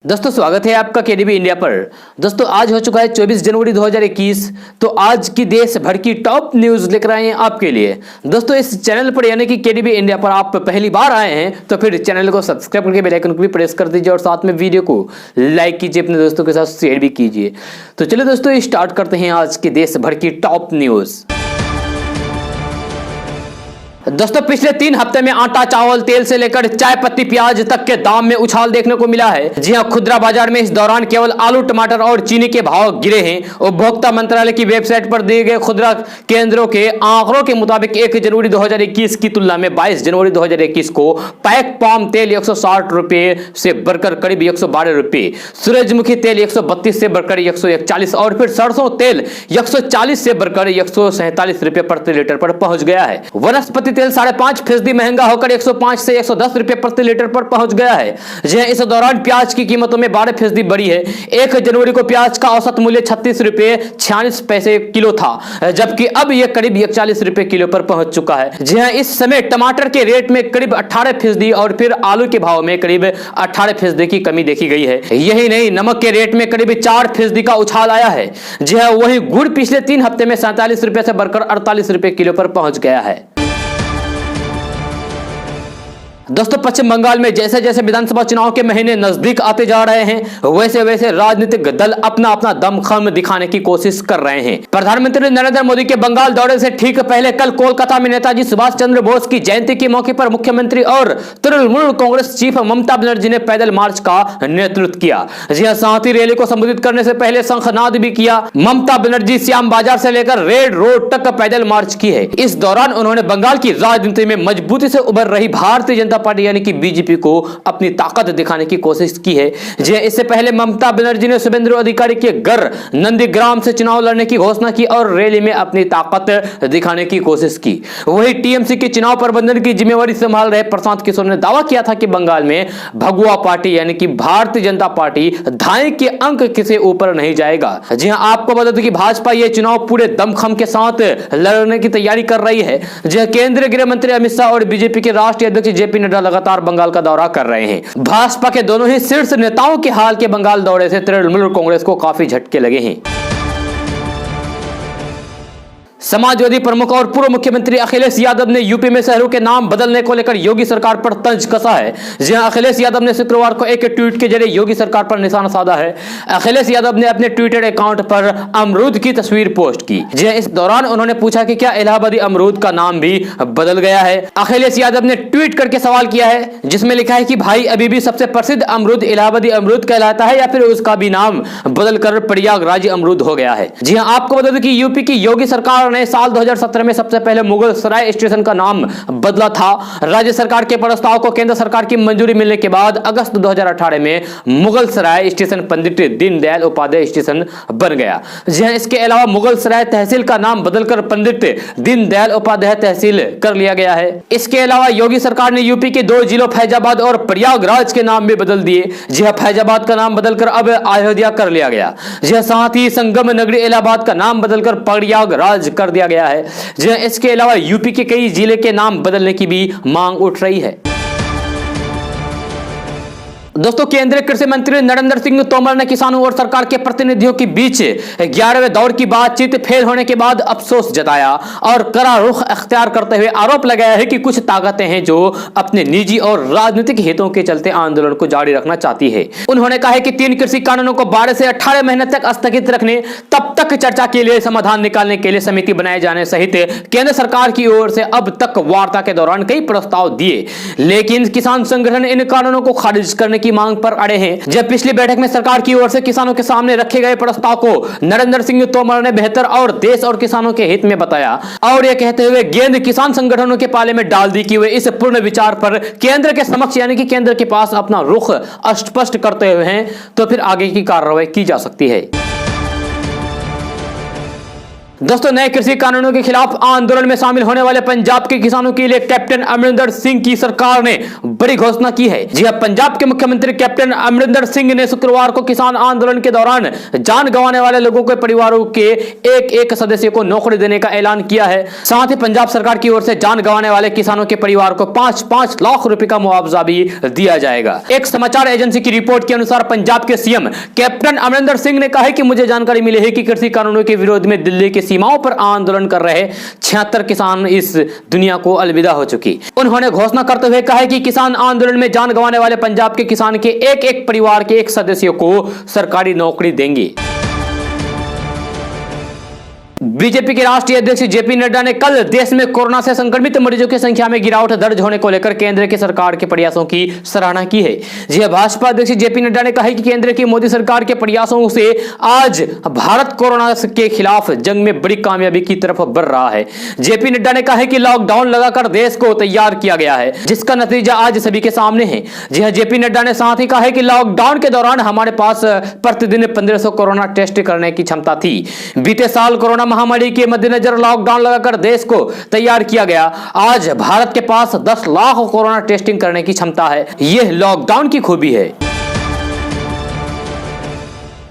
दोस्तों स्वागत है आपका केडीबी इंडिया पर। दोस्तों आज हो चुका है 24 जनवरी 2021। तो आज की देश भर की टॉप न्यूज लेकर आए हैं आपके लिए। दोस्तों इस चैनल पर यानी कि केडीबी इंडिया पर आप पहली बार आए हैं तो फिर चैनल को सब्सक्राइब करके बेल आइकन को भी प्रेस कर दीजिए और साथ में वीडियो को लाइक कीजिए, अपने दोस्तों के साथ शेयर भी कीजिए। तो चलिए दोस्तों स्टार्ट करते हैं आज के देश भर की टॉप न्यूज। दोस्तों पिछले 3 हफ्ते में आटा, चावल, तेल से लेकर चाय पत्ती, प्याज तक के दाम में उछाल देखने को मिला है। जी हां, खुदरा बाजार में इस दौरान केवल आलू, टमाटर और चीनी के भाव गिरे हैं। उपभोक्ता मंत्रालय की वेबसाइट पर दिए गए खुदरा केंद्रों के आंकड़ों के मुताबिक 1 जनवरी 2021 की तुलना में 22 जनवरी 2021 को पैक पाम तेल 160 रुपए से बढ़कर करीब 112 रुपए, सूरजमुखी तेल 132 से बढ़कर 141 और फिर सरसों तेल 140 से बढ़कर 147 रुपए प्रति लीटर पर पहुंच गया है। वनस्पति तेल 5.5% महंगा होकर 105 से 110 रुपए प्रति लीटर पर पहुंच गया है। इस दौरान प्याज की कीमतों में 12% बढ़ी है। 1 जनवरी को प्याज का औसत मूल्य 36 रुपए 46 पैसे किलो था, जबकि अब यह करीब 41 रुपए किलो पर पहुंच चुका है। इस समय टमाटर के रेट में करीब 18% और फिर आलू के भाव में करीब 18% की कमी देखी गई है। यही नहीं, नमक के रेट में करीब 4% का उछाल आया है। वही गुड़ पिछले 3 हफ्ते में 47 रुपए से बढ़कर 48 रुपए किलो पर पहुंच गया है। दोस्तों पश्चिम बंगाल में जैसे जैसे विधानसभा चुनाव के महीने नजदीक आते जा रहे हैं वैसे वैसे राजनीतिक दल अपना अपना दमखम दिखाने की कोशिश कर रहे हैं। प्रधानमंत्री नरेंद्र मोदी के बंगाल दौरे से ठीक पहले कल कोलकाता में नेताजी सुभाष चंद्र बोस की जयंती के मौके पर मुख्यमंत्री और तृणमूल कांग्रेस चीफ ममता बनर्जी ने पैदल मार्च का नेतृत्व किया। साथ ही रैली को संबोधित करने से पहले शंखनाद भी किया। ममता बनर्जी श्याम बाजार से लेकर रेड रोड तक पैदल मार्च की है। इस दौरान उन्होंने बंगाल की राजनीति में मजबूती से उभर रही भारतीय जनता पार्टी यानी कि बीजेपी को अपनी ताकत दिखाने की कोशिश की है। इससे पहले ममता बनर्जी ने शुभेंदु अधिकारी के घर नंदीग्राम से चुनाव लड़ने की घोषणा की और रैली में अपनी ताकत दिखाने की कोशिश की। वही टीएमसी के चुनाव प्रबंधन की जिम्मेवारी संभाल रहे प्रशांत किशोर ने दावा किया था कि बंगाल में भगवा पार्टी यानी कि भारतीय जनता पार्टी धाई के अंक किसी ऊपर नहीं जाएगा। आपको बता दें कि भाजपा यह चुनाव पूरे दमखम के साथ लड़ने की तैयारी कर रही है। केंद्रीय गृह मंत्री अमित शाह और बीजेपी के राष्ट्रीय अध्यक्ष जेपी नड्डा लगातार बंगाल का दौरा कर रहे हैं। भाजपा के दोनों ही शीर्ष नेताओं के हाल के बंगाल दौरे से तृणमूल कांग्रेस को काफी झटके लगे हैं। समाजवादी प्रमुख और पूर्व मुख्यमंत्री अखिलेश यादव ने यूपी में शहरों के नाम बदलने को लेकर योगी सरकार पर तंज कसा है। अखिलेश यादव ने शुक्रवार को एक ट्वीट के जरिए योगी सरकार पर निशाना साधा है। अखिलेश यादव ने अपने ट्विटर अकाउंट पर अमरूद की तस्वीर पोस्ट की। इस दौरान उन्होंने पूछा कि क्या इलाहाबादी अमरूद का नाम भी बदल गया है। अखिलेश यादव ने ट्वीट करके सवाल किया है जिसमें लिखा है कि भाई अभी भी सबसे प्रसिद्ध अमरूद इलाहाबादी अमरूद कहलाता है या फिर उसका भी नाम बदलकर प्रयागराज अमरूद हो गया है। आपको बता दें कि यूपी की योगी सरकार ने साल 2017 में सबसे पहले मुगल सराय स्टेशन का नाम बदला था। राज्य सरकार के प्रस्ताव को केंद्र सरकार की मंजूरी मिलने के बाद अगस्त 2018 में मुगल सराय स्टेशन पंडित दीनदयाल उपाध्याय स्टेशन बन गया। इसके अलावा मुगल सराय तहसील का नाम बदलकर पंडित दीनदयाल उपाध्याय तहसील कर लिया गया है। इसके अलावा योगी सरकार ने यूपी के 2 जिलों फैजाबाद और प्रयागराज के नाम भी बदल दिए। फैजाबाद का नाम बदलकर अब अयोध्या कर लिया गया। साथ ही संगम नगरी इलाहाबाद का नाम बदलकर प्रयागराज कर दिया गया है। इसके अलावा यूपी के कई जिले के नाम बदलने की भी मांग उठ रही है। दोस्तों केंद्रीय कृषि मंत्री नरेंद्र सिंह तोमर ने किसानों और सरकार के प्रतिनिधियों के बीच 11वें दौर की बातचीत फेल होने के बाद अफसोस जताया और कड़ा रुख अख्तियार करते हुए आरोप लगाया है कि कुछ ताकतें हैं जो अपने निजी और राजनीतिक हितों के चलते आंदोलन को जारी रखना चाहती है। उन्होंने कहा है कि 3 कृषि कानूनों को 12 से 18 महीने तक स्थगित रखने, तब तक चर्चा के लिए समाधान निकालने के लिए समिति बनाए जाने सहित केंद्र सरकार की ओर से अब तक वार्ता के दौरान कई प्रस्ताव दिए, लेकिन किसान संगठन इन कानूनों को खारिज करने की मांग पर अड़े हैं। जब पिछली बैठक में सरकार की ओर से किसानों के सामने रखे गए प्रस्ताव को नरेंद्र सिंह तोमर ने बेहतर और देश और किसानों के हित में बताया और यह कहते हुए गेंद किसान संगठनों के पाले में डाल दी कि वे इस पूर्ण विचार पर केंद्र के समक्ष यानी कि केंद्र के पास अपना रुख स्पष्ट करते हुए हैं तो फिर आगे की कार्रवाई की जा सकती है। दोस्तों, नए कृषि कानूनों के खिलाफ आंदोलन में शामिल होने वाले पंजाब के किसानों के लिए कैप्टन अमरिंदर सिंह की सरकार ने बड़ी घोषणा की है। जी हां, पंजाब के मुख्यमंत्री कैप्टन अमरिंदर सिंह ने शुक्रवार को किसान आंदोलन के दौरान जान गंवाने वाले लोगों के परिवारों के एक एक सदस्य को नौकरी देने का ऐलान किया है। साथ ही पंजाब सरकार की ओर से जान गंवाने वाले किसानों के परिवार को 5-5 लाख रुपए का मुआवजा भी दिया जाएगा। एक समाचार एजेंसी की रिपोर्ट के अनुसार पंजाब के सीएम कैप्टन अमरिंदर सिंह ने कहा है कि मुझे जानकारी मिली है कि कृषि कानूनों के विरोध में दिल्ली की सीमाओं पर आंदोलन कर रहे 76 किसान इस दुनिया को अलविदा हो चुकी। उन्होंने घोषणा करते हुए कहा है कि किसान आंदोलन में जान गंवाने वाले पंजाब के किसान के एक एक परिवार के एक सदस्य को सरकारी नौकरी देंगे। बीजेपी के राष्ट्रीय अध्यक्ष जेपी नड्डा ने कल देश में कोरोना से संक्रमित मरीजों की संख्या में गिरावट दर्ज होने को लेकर केंद्र की सरकार के प्रयासों की सराहना की है। जी हां, भाजपा अध्यक्ष जेपी नड्डा ने कहा है कि केंद्र की मोदी सरकार के प्रयासों से आज भारत कोरोना के खिलाफ जंग में बड़ी कामयाबी की तरफ बढ़ रहा है। जेपी नड्डा ने कहा है कि लॉकडाउन लगाकर देश को तैयार किया गया है, जिसका नतीजा आज सभी के सामने है। जी हां, जेपी नड्डा ने साथ ही कहा है कि लॉकडाउन के दौरान हमारे पास प्रतिदिन 1500 कोरोना टेस्ट करने की क्षमता थी। बीते साल कोरोना महामारी के मद्देनजर लॉकडाउन लगाकर देश को तैयार किया गया। आज भारत के पास 10 लाख कोरोना टेस्टिंग करने की क्षमता है। यह लॉकडाउन की खूबी है।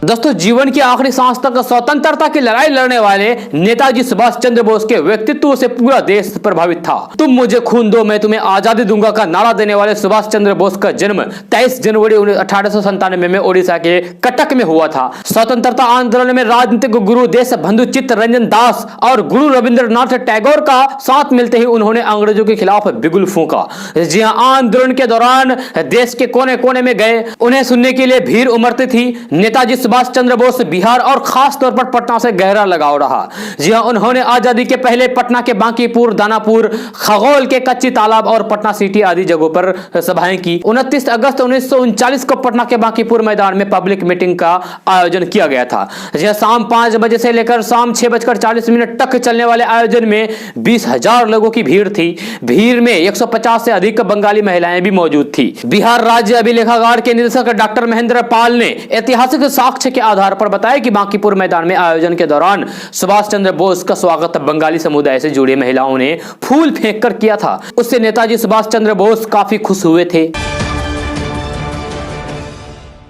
दोस्तों, जीवन की आखिरी सांस तक स्वतंत्रता की लड़ाई लड़ने वाले नेताजी सुभाष चंद्र बोस के व्यक्तित्व से पूरा देश प्रभावित था। तुम मुझे खून दो, मैं तुम्हें आजादी दूंगा का नारा देने वाले सुभाष चंद्र बोस का जन्म 23 जनवरी 1897 में ओडिशा के कटक में हुआ था। स्वतंत्रता आंदोलन में राजनीतिक गुरु देशबंधु चित्तरंजन दास और गुरु रविंद्रनाथ टैगोर का साथ मिलते ही उन्होंने अंग्रेजों के खिलाफ बिगुल फूंका। जी हां, आंदोलन के दौरान देश के कोने कोने में गए उन्हें सुनने के लिए भीड़ उमड़ती थी। नेताजी सुभाष चंद्र बोस बिहार और खास तौर पर पटना से गहरा लगाव रहा। जी हां, उन्होंने आजादी के पहले पटना के बांकीपुर, दानापुर, खगोल के कच्ची तालाब और पटना सिटी आदि जगहों पर सभाएं की। 29 अगस्त 1939 को पटना के बांकीपुर मैदान में पब्लिक मीटिंग का आयोजन किया गया था। जी हां, शाम 5 बजे से लेकर शाम 6:40 तक चलने वाले आयोजन में 20,000 लोगों की भीड़ थी। भीड़ में 150 से अधिक बंगाली महिलाएं भी मौजूद थी। बिहार राज्य अभिलेखागार के निदेशक डॉक्टर महेंद्र पाल ने ऐतिहासिक साक्ष्य के आधार पर बताया कि बांकीपुर मैदान में आयोजन के दौरान सुभाष चंद्र बोस का स्वागत बंगाली समुदाय से जुड़े महिलाओं ने फूल फेंककर किया था। उससे नेताजी सुभाष चंद्र बोस काफी खुश हुए थे।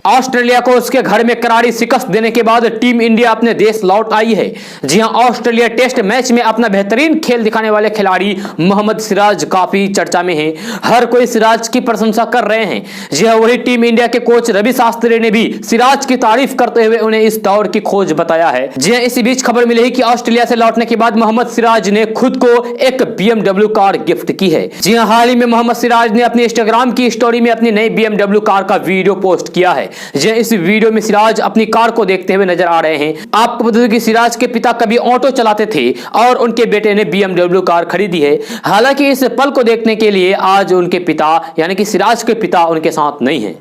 ऑस्ट्रेलिया को उसके घर में करारी शिकस्त देने के बाद टीम इंडिया अपने देश लौट आई है। जी हां, ऑस्ट्रेलिया टेस्ट मैच में अपना बेहतरीन खेल दिखाने वाले खिलाड़ी मोहम्मद सिराज काफी चर्चा में हैं। हर कोई सिराज की प्रशंसा कर रहे हैं। जी हां, वही टीम इंडिया के कोच रवि शास्त्री ने भी सिराज की तारीफ करते हुए उन्हें इस दौर की खोज बताया है। जी हां, इसी बीच खबर मिली है कि ऑस्ट्रेलिया से लौटने के बाद मोहम्मद सिराज ने खुद को एक BMW कार गिफ्ट की है। जी हां, हाल ही में मोहम्मद सिराज ने अपनी इंस्टाग्राम की स्टोरी में अपनी नई BMW कार का वीडियो पोस्ट किया है। इस वीडियो में सिराज अपनी कार को देखते हुए नजर आ रहे हैं। आपको बता दें कि सिराज के पिता कभी ऑटो चलाते थे और उनके बेटे ने BMW कार खरीदी है। हालांकि इस पल को देखने के लिए आज उनके पिता यानी कि सिराज के पिता उनके साथ नहीं हैं।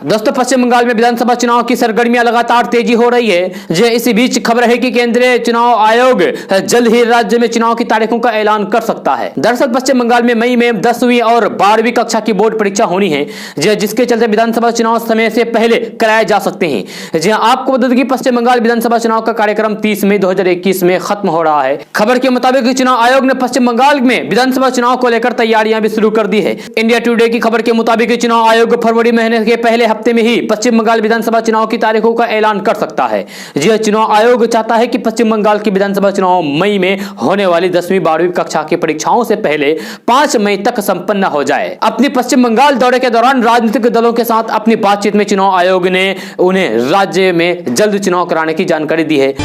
दोस्तों, पश्चिम बंगाल में विधानसभा चुनाव की सरगर्मियां लगातार तेजी हो रही है। जो इसी बीच खबर है कि केंद्रीय चुनाव आयोग जल्द ही राज्य में चुनाव की तारीखों का ऐलान कर सकता है। दरअसल पश्चिम बंगाल में मई में 10वीं और 12वीं कक्षा की बोर्ड परीक्षा होनी है, जिसके चलते विधानसभा चुनाव समय से पहले कराए जा सकते हैं। जी हां, आपको बता दें कि पश्चिम बंगाल विधानसभा चुनाव का कार्यक्रम 30 मई 2021 में खत्म हो रहा है। खबर के मुताबिक चुनाव आयोग ने पश्चिम बंगाल में विधानसभा चुनाव को लेकर तैयारियां भी शुरू कर दी है। इंडिया टुडे की खबर के मुताबिक चुनाव आयोग फरवरी महीने के पहले हफ्ते में ही पश्चिम बंगाल विधानसभा चुनाव की तारीखों का ऐलान कर सकता है। जी, चुनाव आयोग चाहता है कि पश्चिम बंगाल की विधानसभा चुनाव मई में होने वाली 10वीं 12वीं कक्षा की परीक्षाओं से पहले 5 मई तक संपन्न हो जाए। अपनी पश्चिम बंगाल दौरे के दौरान राजनीतिक दलों के साथ अपनी बातचीत में चुनाव आयोग ने उन्हें राज्य में जल्द चुनाव कराने की जानकारी दी है।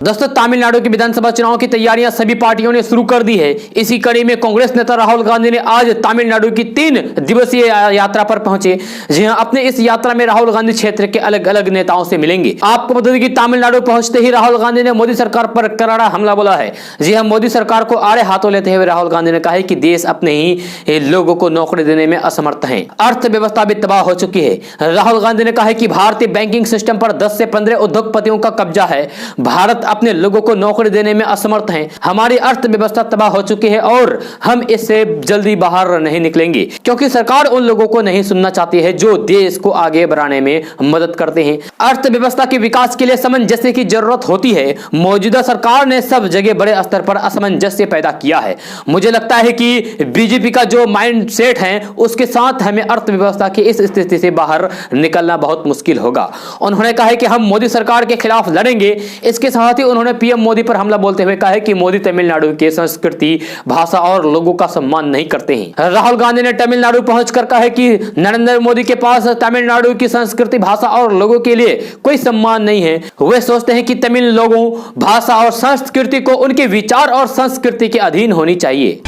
दोस्तों, तमिलनाडु की विधानसभा चुनाव की तैयारियां सभी पार्टियों ने शुरू कर दी है। इसी कड़ी में कांग्रेस नेता राहुल गांधी ने आज तमिलनाडु की 3 दिवसीय यात्रा पर पहुंचे। जी हां, अपने इस यात्रा में राहुल गांधी क्षेत्र के अलग अलग नेताओं से मिलेंगे। आपको बता दें कि तमिलनाडु पहुंचते ही राहुल गांधी ने मोदी सरकार पर करारा हमला बोला है। जी हां, मोदी सरकार को आड़े हाथों लेते हुए राहुल गांधी ने कहा है कि देश अपने ही लोगों को नौकरी देने में असमर्थ है, अर्थव्यवस्था भी तबाह हो चुकी है। राहुल गांधी ने कहा है कि भारतीय बैंकिंग सिस्टम पर 10 से 15 उद्योगपतियों का कब्जा है। भारत अपने लोगों को नौकरी देने में असमर्थ हैं। हमारी अर्थव्यवस्था तबाह हो चुकी है और हम इससे जल्दी बाहर नहीं निकलेंगे, क्योंकि सरकार उन लोगों को नहीं सुनना चाहती है जो देश को आगे बढ़ाने में मदद करते हैं। अर्थव्यवस्था के विकास के लिए सामंजस्य की जरूरत होती है। मौजूदा सरकार ने सब जगह बड़े स्तर पर असमंजस्य पैदा किया है। मुझे लगता है कि बीजेपी का जो माइंड सेट है उसके साथ हमें अर्थव्यवस्था की इस स्थिति से बाहर निकलना बहुत मुश्किल होगा। उन्होंने कहा है कि हम मोदी सरकार के खिलाफ लड़ेंगे। इसके साथ ही उन्होंने पीएम मोदी पर हमला बोलते हुए कहा है कि मोदी तमिलनाडु के संस्कृति, भाषा और लोगों का सम्मान नहीं करते हैं। राहुल गांधी ने तमिलनाडु पहुंचकर कहा है कि नरेंद्र मोदी के पास तमिलनाडु की संस्कृति, भाषा और लोगों के लिए कोई सम्मान नहीं है। वे सोचते हैं कि तमिल लोगों, भाषा और संस्कृति को उनके विचार और संस्कृति के अधीन होनी चाहिए।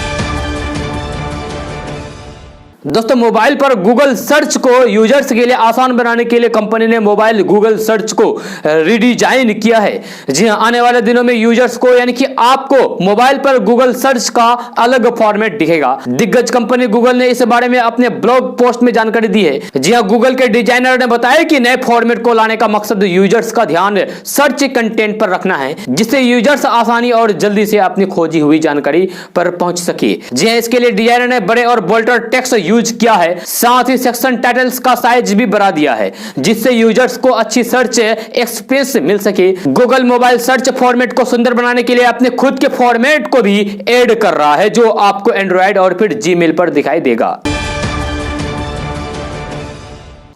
दोस्तों, मोबाइल पर गूगल सर्च को यूजर्स के लिए आसान बनाने के लिए कंपनी ने मोबाइल गूगल सर्च को रिडिजाइन किया है। जी हां, आने वाले दिनों में यूजर्स को यानी कि आपको मोबाइल पर गूगल सर्च का अलग फॉर्मेट दिखेगा। दिग्गज कंपनी गूगल ने इस बारे में अपने ब्लॉग पोस्ट में जानकारी दी है। जी हां, गूगल के डिजाइनर ने बताया कि नए फॉर्मेट को लाने का मकसद यूजर्स का ध्यान सर्च कंटेंट पर रखना है, जिससे यूजर्स आसानी और जल्दी से अपनी खोजी हुई जानकारी पर पहुंच सके। जी हां, इसके लिए डिजाइनर ने बड़े और बोल्डर टेक्स्ट यूज किया है। साथ ही सेक्शन टाइटल्स का साइज भी बढ़ा दिया है, जिससे यूजर्स को अच्छी सर्च एक्सपीरियंस मिल सके। गूगल मोबाइल सर्च फॉर्मेट को सुंदर बनाने के लिए अपने खुद के फॉर्मेट को भी ऐड कर रहा है, जो आपको एंड्रॉइड और फिर जीमेल पर दिखाई देगा।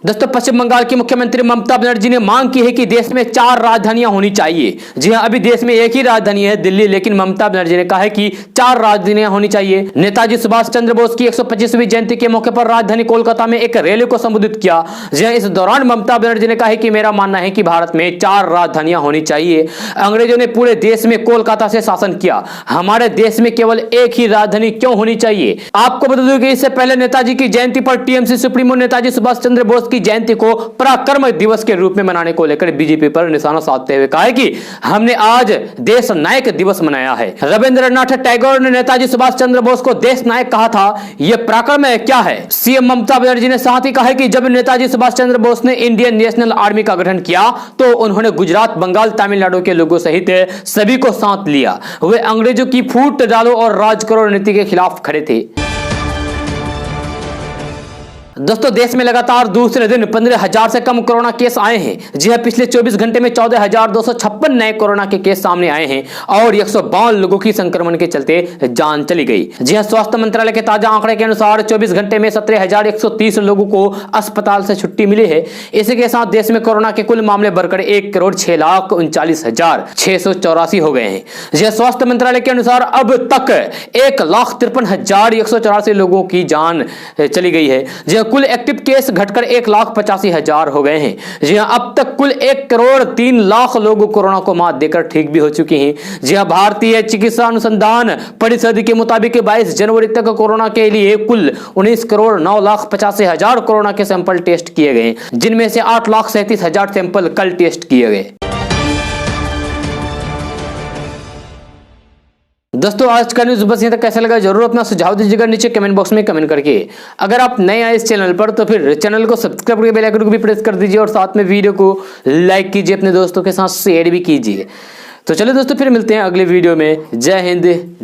दोस्तों, पश्चिम बंगाल की मुख्यमंत्री ममता बनर्जी ने मांग की है कि देश में 4 राजधानियां होनी चाहिए। जी हां, अभी देश में एक ही राजधानी है, दिल्ली, लेकिन ममता बनर्जी ने कहा है कि 4 राजधानियां होनी चाहिए। नेताजी सुभाष चंद्र बोस की 125वीं जयंती के मौके पर राजधानी कोलकाता में एक रैली को संबोधित किया। जी हां, इस दौरान ममता बनर्जी ने कहा है कि मेरा मानना है कि भारत में 4 राजधानियां होनी चाहिए। अंग्रेजों ने पूरे देश में कोलकाता से शासन किया, हमारे देश में केवल एक ही राजधानी क्यों होनी चाहिए? आपको बता दूं कि इससे पहले नेताजी की जयंती पर टीएमसी सुप्रीमो नेताजी सुभाष चंद्र बोस की जयंती को पराक्रम दिवस के रूप में मनाने को लेकर बीजेपी पर निशाना साधते हुए कहा है कि हमने आज देश नायक दिवस मनाया है। रविंद्रनाथ टैगोर ने नेताजी सुभाष चंद्र बोस को देश नायक कहा था। यह पराक्रम क्या है? सीएम ममता बनर्जी ने साथ ही कहा है कि जब नेताजी सुभाष चंद्र बोस ने इंडियन नेशनल आर्मी का गठन किया तो उन्होंने गुजरात, बंगाल, तमिलनाडु के लोगों सहित सभी को साथ लिया। वे अंग्रेजों की फूट डालो और राज करो नीति के खिलाफ खड़े थे। दोस्तों, देश में लगातार दूसरे दिन 15,000 से कम कोरोना केस आए हैं। जी हां, पिछले 24 घंटे में 14,256 नए कोरोना के केस सामने आए हैं और 152 लोगों की संक्रमण के चलते जान चली गई। जी हां, स्वास्थ्य मंत्रालय के ताजा आंकड़े के अनुसार 24 घंटे में 17,130 लोगों को अस्पताल से छुट्टी मिली है। इसी के साथ देश में कोरोना के कुल मामले बढ़कर 1,06,39,684 हो गए हैं। जी हां, स्वास्थ्य मंत्रालय के अनुसार अब तक 1,53,184 लोगों की जान चली गई है। जी हां, कुल एक्टिव केस घटकर 1,85,000 हो गए हैं। जी हां, अब तक कुल 1,03,00,000 लोग कोरोना को मात देकर ठीक भी हो चुके हैं। जी हां, भारतीय चिकित्सा अनुसंधान परिषद के मुताबिक 22 जनवरी तक कोरोना के लिए कुल 19,09,85,000 कोरोना के सैंपल टेस्ट किए गए, जिनमें से 8,37,000 सैंपल कल टेस्ट किए गए। दोस्तों, आज का न्यूज़ बस यहाँ तक। कैसा लगा जरूर अपना सुझाव दीजिएगा नीचे कमेंट बॉक्स में कमेंट करके। अगर आप नए आए इस चैनल पर तो फिर चैनल को सब्सक्राइब करके बेल आइकन को भी प्रेस कर दीजिए और साथ में वीडियो को लाइक कीजिए, अपने दोस्तों के साथ शेयर भी कीजिए। तो चलिए दोस्तों, फिर मिलते हैं अगले वीडियो में। जय हिंद।